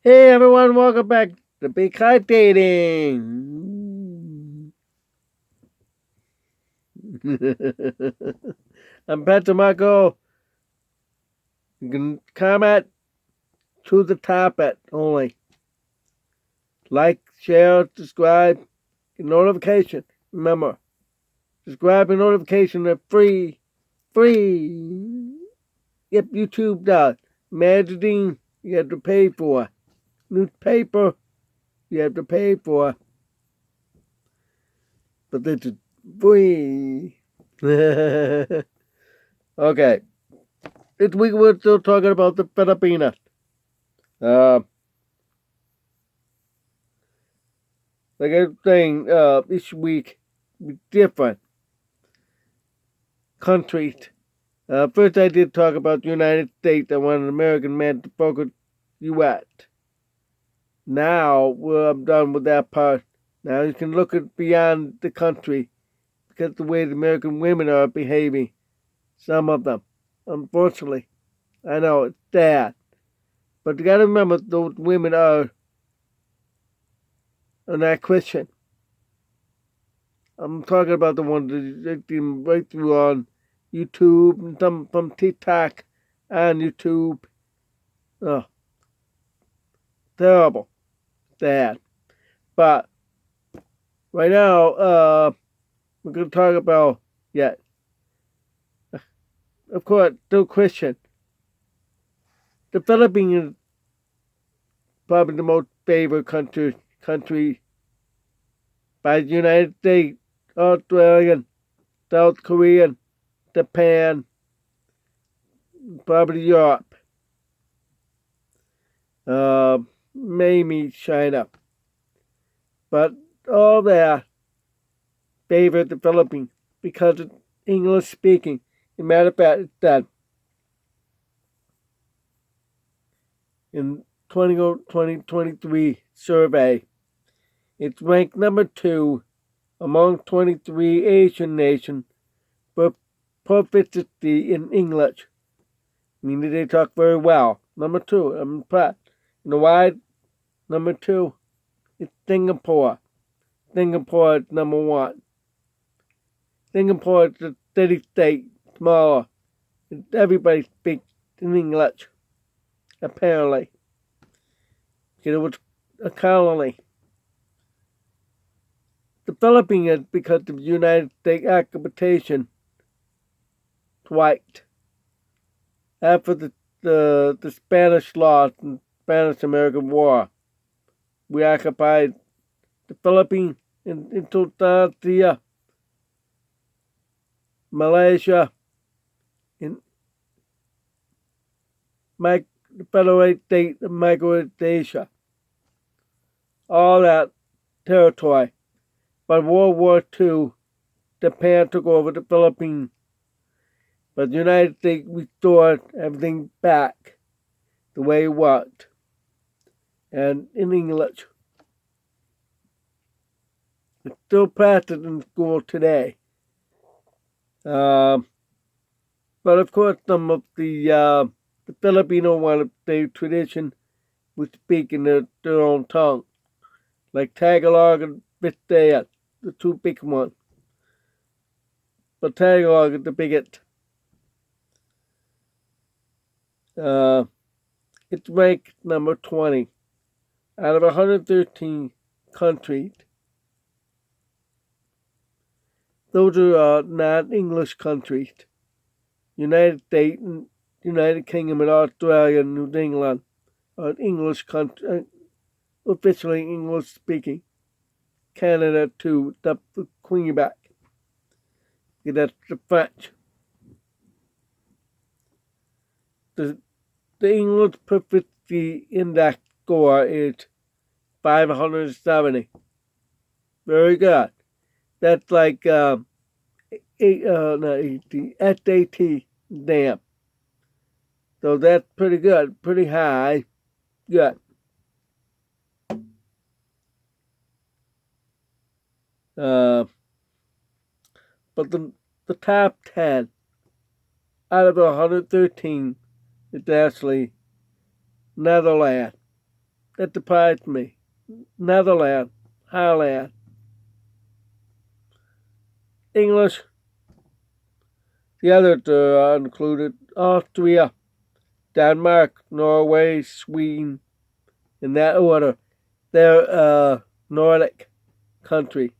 Hey everyone, welcome back to Big High Dating. I'm Pat Marco. You can comment to the topic only. Like, share, subscribe, get notification. Remember, subscribe and notification are free. Free. Yep, YouTube does. Magazine, you have to pay for. Newspaper, you have to pay for. But this is free. Okay. This week we're still talking about the Filipinas. Like I was saying, each week different countries. First I did talk about the United States. I want an American man to focus U.S. Now I'm done with that part. Now you can look at beyond the country because the way the American women are behaving. Some of them, unfortunately. I know it's sad. But you gotta remember those women are not Christian. I'm talking about the ones that came right through on YouTube and some from TikTok and YouTube. Oh, terrible. Sad. But right now, we're going to talk about, of course, still Christian. The Philippines is probably the most favored country by the United States, Australia, South Korea, Japan, probably Europe, maybe China. But all that favor the Philippines because it's English speaking. As a matter of fact, it's that in 2023 survey, it's ranked number 2 among 23 Asian nations for proficiency in English. Meaning they talk very well. Number 2, I'm impressed. You know why? Number 2, it's Singapore. Singapore is number 1. Singapore is a city state, smaller. Everybody speaks in English, apparently. Because it was a colony. The Philippines is because of United States occupation twice. After the Spanish loss and Spanish-American War, we occupied the Philippines in Indonesia, Malaysia, in the Federated State of Micronesia. All that territory. By World War II, Japan took over the Philippines. But the United States restored everything back the way it was. And in English. It's still practiced in school today. But of course, some of the Filipino one of their tradition would speak in their own tongue. Like Tagalog and Bisaya, the two big ones. But Tagalog is the biggest. It's ranked number 20 out of 113 countries. Those are non-English countries. United States, and United Kingdom, and Australia, and New Zealand are English country, officially English speaking. Canada too, the Quebec. That's the French. The English proficiency index score is 570. Very good. That's like not 18, SAT exam. So that's pretty good, pretty high. Good. But the top 10 out of 113 is actually Netherlands. That surprised me. Netherlands, Holland, English. The others are included Austria, Denmark, Norway, Sweden, in that order. They're Nordic country.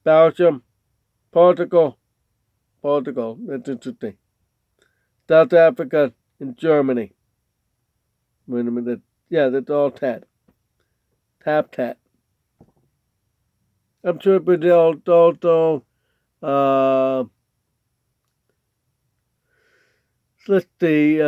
Belgium, Portugal, that's interesting. South Africa and Germany. Wait a minute. Yeah, that's all tat. Tat. I'm sure Brazil also, let's see,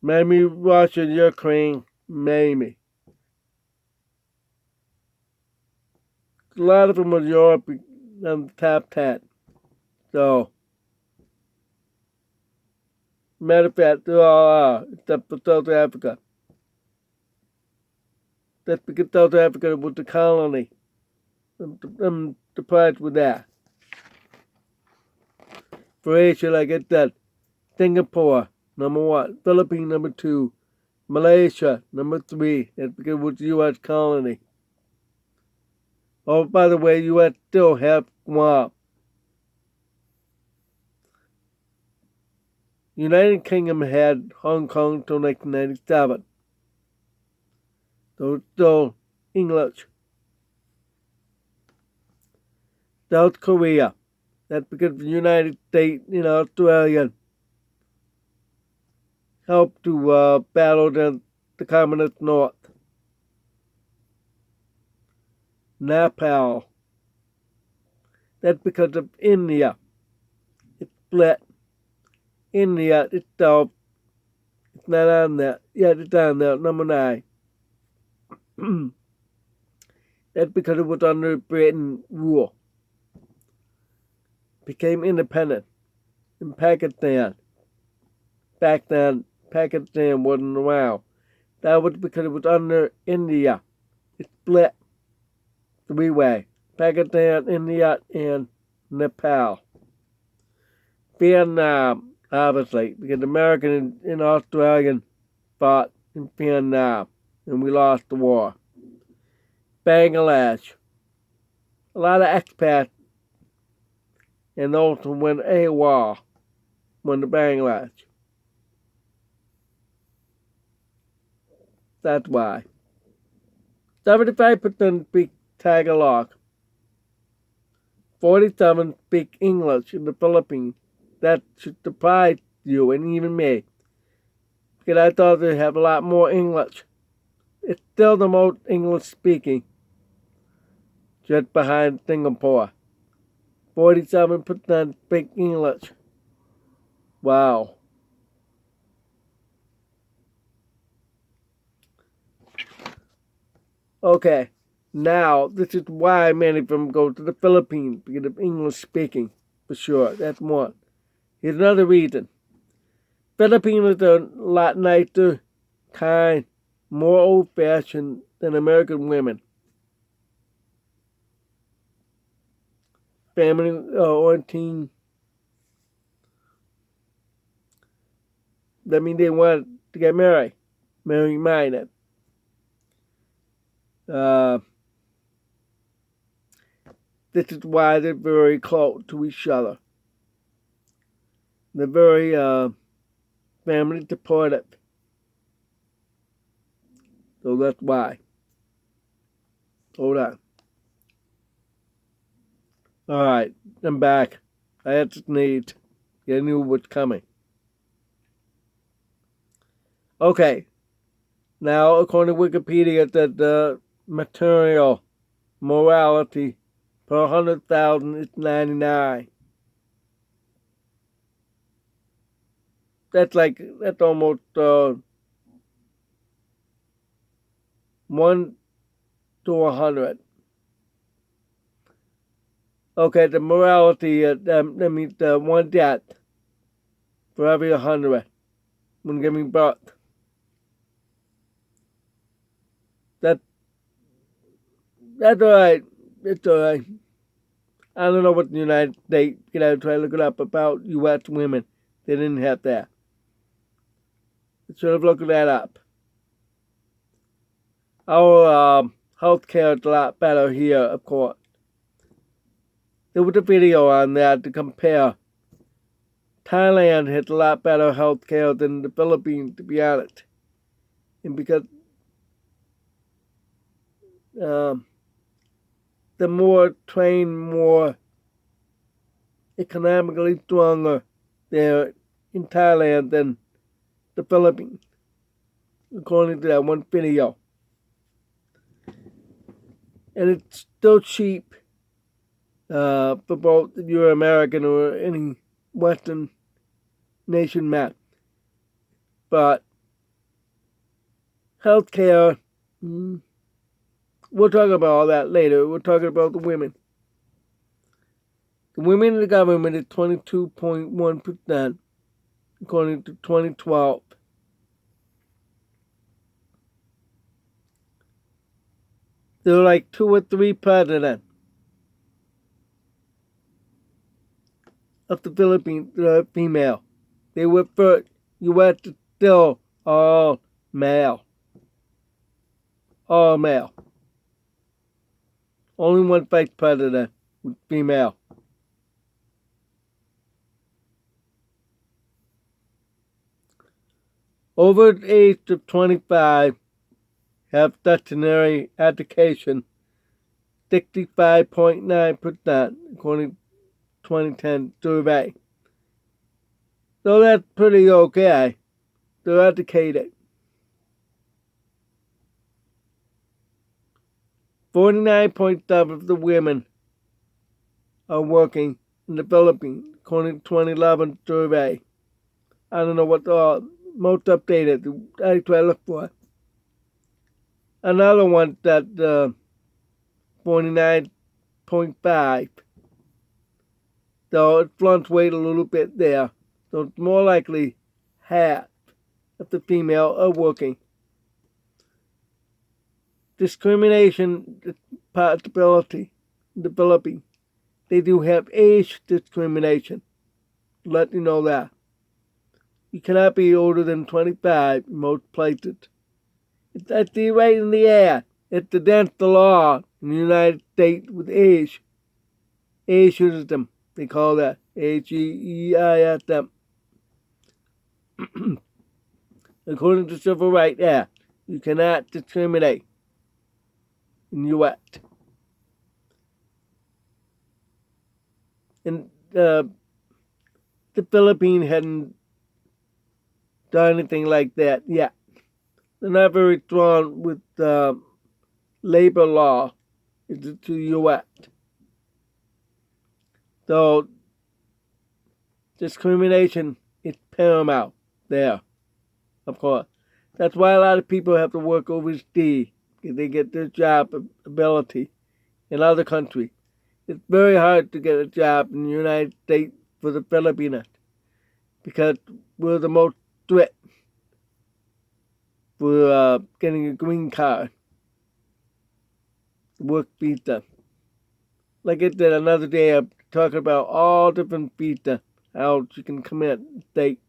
maybe Russia, Ukraine, maybe. A lot of them are Europe and tat. So, matter of fact, they all are, except for South Africa. That's because South Africa was the colony. I'm surprised with that. For Asia, like I said, Singapore, number 1. Philippines, number 2. Malaysia, number 3. That's because it was the U.S. colony. Oh, by the way, U.S. still have Guam. United Kingdom had Hong Kong until 1997. So it's still English. South Korea. That's because the United States and Australia helped to battle the Communist North. Nepal. That's because of India. It's split. India itself, it's not on there. Yeah, it's on there, number 9. That's because it was under Britain rule. Became independent. In Pakistan. Back then, Pakistan wasn't around. That was because it was under India. It split 3-way. Pakistan, India, and Nepal. Vietnam, obviously, because American and Australian fought in Vietnam, and we lost the war. Bangladesh. A lot of expats and those who went AWOL went to Bangladesh. That's why. 75% speak Tagalog. 47% speak English in the Philippines. That should surprise you and even me. Because I thought they'd have a lot more English. It's still the most English speaking. Just behind Singapore. 47% speak English. Wow. Okay, now this is why many of them go to the Philippines, because of English speaking, for sure. That's one. Here's another reason. Filipinos are a lot nicer, kind, more old-fashioned than American women. Family orientation. That means they want to get married. Married-minded. This is why they're very close to each other. They're very family supportive. So that's why. Hold on. Alright, I'm back. I had to sneeze. I knew what's coming. Okay. Now, according to Wikipedia, that the material morality per 100,000 is 99. That's almost 1 to 100. Okay, the morality, that means 1 death for every 100 when giving birth. That's alright. It's alright. I don't know what the United States, try to look it up about U.S. women. They didn't have that. I should have looked that up. Our healthcare is a lot better here, of course. There was a video on that to compare. Thailand has a lot better healthcare than the Philippines, to be honest. And because the more trained, more economically stronger there in Thailand than the Philippines, according to that one video. And it's still cheap for both you're American or any Western nation map. But healthcare, we'll talk about all that later. We're talking about the women. The women in the government is 22.1%, according to 2012. There were like 2 or 3 presidents of the Philippines that are female. They were first. U.S. is still all male. All male. Only one vice president was female. Over the age of 25 have tertiary education, 65.9%, according to 2010 survey. So that's pretty okay. They're educated. 49.7% of the women are working in the Philippines, according to 2011 survey. I don't know what the most updated. I try to look for it. Another one that 49.5. So it fluctuates a little bit there. So it's more likely half of the female are working. Discrimination is possibility in the Philippines. They do have age discrimination. Let you know that. You cannot be older than 25 in most places. It's actually right in the air. It's against the law in the United States with age. Ageism, they call that. Ageism. According to Civil Rights Act, you cannot discriminate in the U.S. And the Philippines hadn't done anything like that yet. They're not very strong with labor law to the U.S. So discrimination is paramount there, of course. That's why a lot of people have to work overseas if they get their job ability in other countries. It's very hard to get a job in the United States for the Filipinas because we're the most strict for getting a green card, work visa. Like I said, another day I'm talking about all different visas, how you can come in state.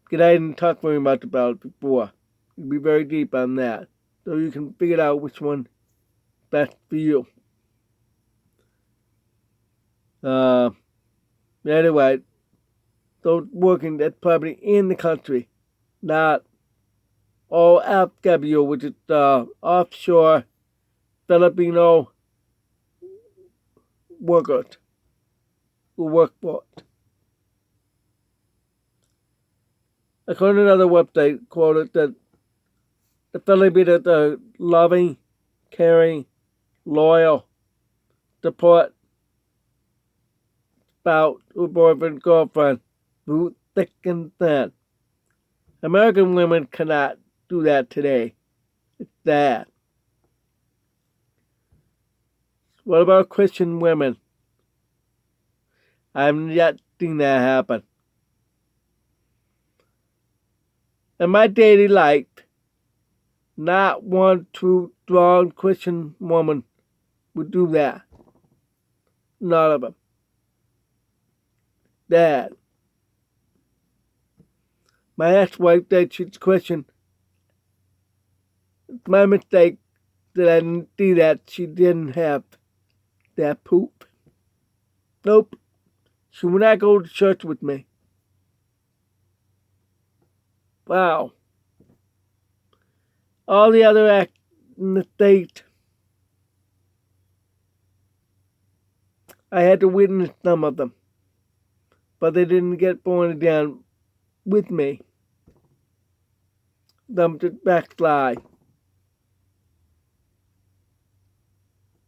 Because I didn't talk very much about it before. You'll be very deep on that. So you can figure out which one best for you. Anyway, those working, that's probably in the country, not all FW, which is offshore Filipino workers who work for it. According to another website, quoted that the Filipinos are loving, caring, loyal, support spouse or boyfriend, girlfriend, through thick and thin. American women cannot do that today. It's sad. What about Christian women? I haven't yet seen that happen. In my daily life, not one true, strong Christian woman would do that. None of them. Dad. My ex-wife said she'd question. It's my mistake that I didn't see that she didn't have that poop. Nope. She would not go to church with me. Wow. All the other acts in the state, I had to witness some of them. But they didn't get born again with me. Them to backslide.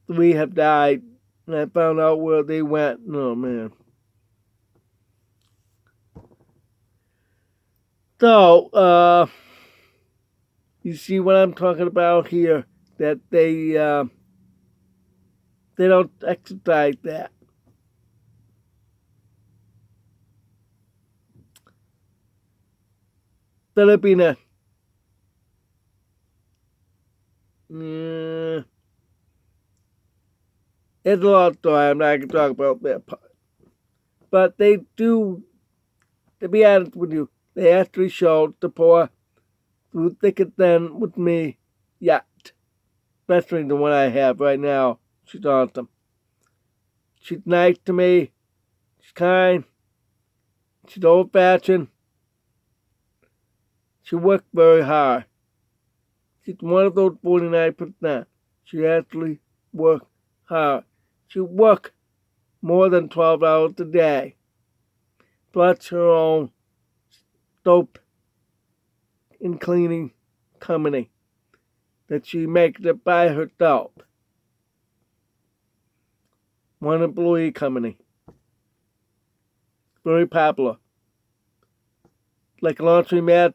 3 have died, and I found out where they went. Oh, man. So, you see what I'm talking about here? That they don't exercise that. Filipina. It's a long story. I'm not going to talk about that part. But they do, to be honest with you, they actually showed the poor through thick and thin with me yet. Especially the one I have right now. She's awesome. She's nice to me. She's kind. She's old-fashioned. She worked very hard. She's one of those 49%. She actually worked hard. She worked more than 12 hours a day. Plus her own soap and cleaning company that she makes it by herself. One employee company. Very popular. Like laundromat,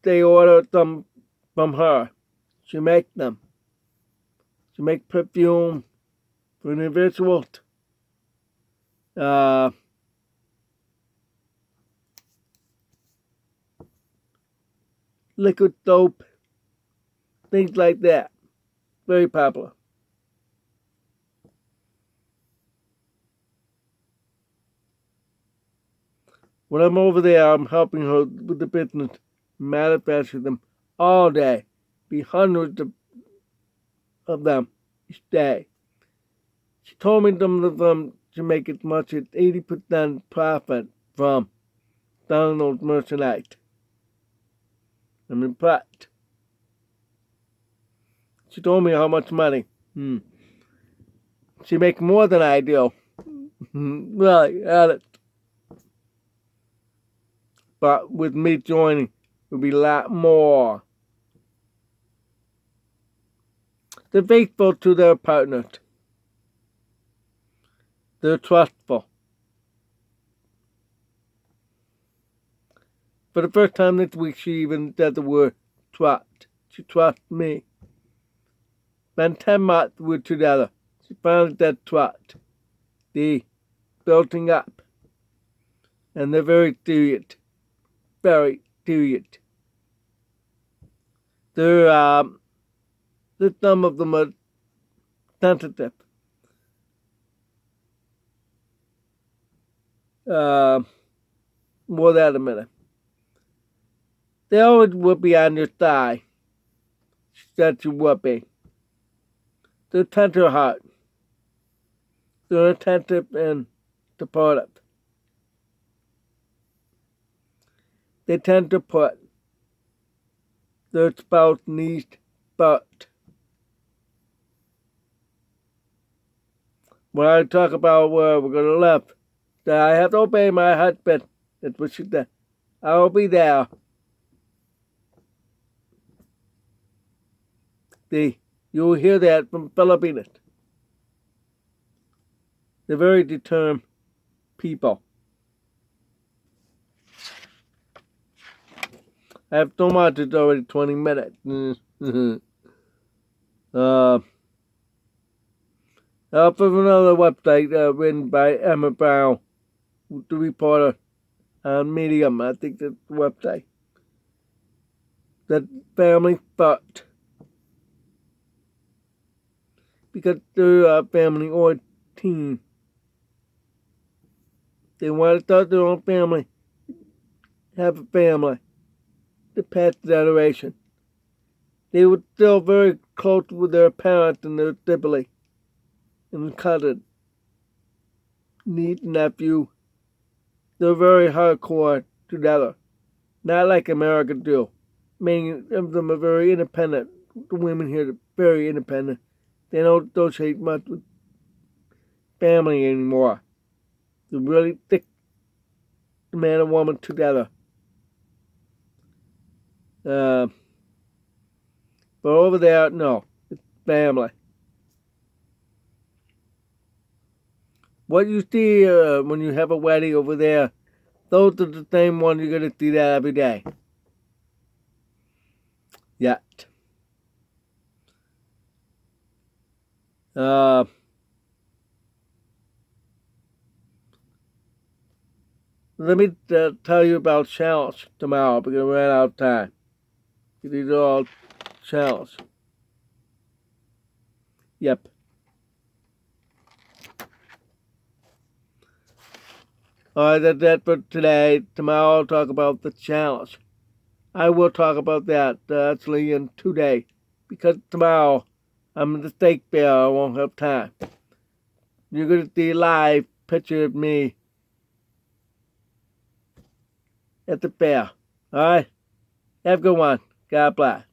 they order them from her. She makes them. She makes perfume for individuals. Liquid soap. Things like that. Very popular. When I'm over there, I'm helping her with the business, manufacture them all day. Be hundreds of them each day. She told me some of them to make as much as 80% profit from selling those merchandise. I'm impressed. She told me how much money. She makes more than I do. Really, at it. But with me joining, it will be a lot more. They're faithful to their partners. They're trustful. For the first time this week, she even said the word trust. She trusts me. Spent 10 months we're together. She finally said trust. They building up. And they're very serious. Very serious. Some of them are sensitive. More than a minute. They always would be on your side. She said she would be. They're tender heart. They're attentive and supportive. They tend to put their spouse needs first. When I talk about where we're going to live, that I have to obey my husband. That's what she said. I will be there. You will hear that from Filipinas. They're very determined people. I have so much, it's already 20 minutes. Off of another website written by Emma Brown, the reporter on Medium, I think that's the website. That family first. Because they're a family or team. They want to start their own family. have a family. The past generation. They were still very close with their parents and their sibling and cousin, niece, nephew. They're very hardcore together. Not like Americans do. Many of them are very independent. The women here are very independent. They don't associate much with family anymore. They really stick the man and woman together. But over there, no. It's family. What you see when you have a wedding over there, those are the same ones you're going to see that every day. Yet. Let me tell you about challenge tomorrow because we ran out of time. These are all challenge. Yep. Alright, that's that for today. Tomorrow I'll talk about the challenge. I will talk about that actually in 2 days. Because tomorrow I'm at the steak fair. I won't have time. You're going to see a live picture of me at the fair. Alright? Have a good one. God bless.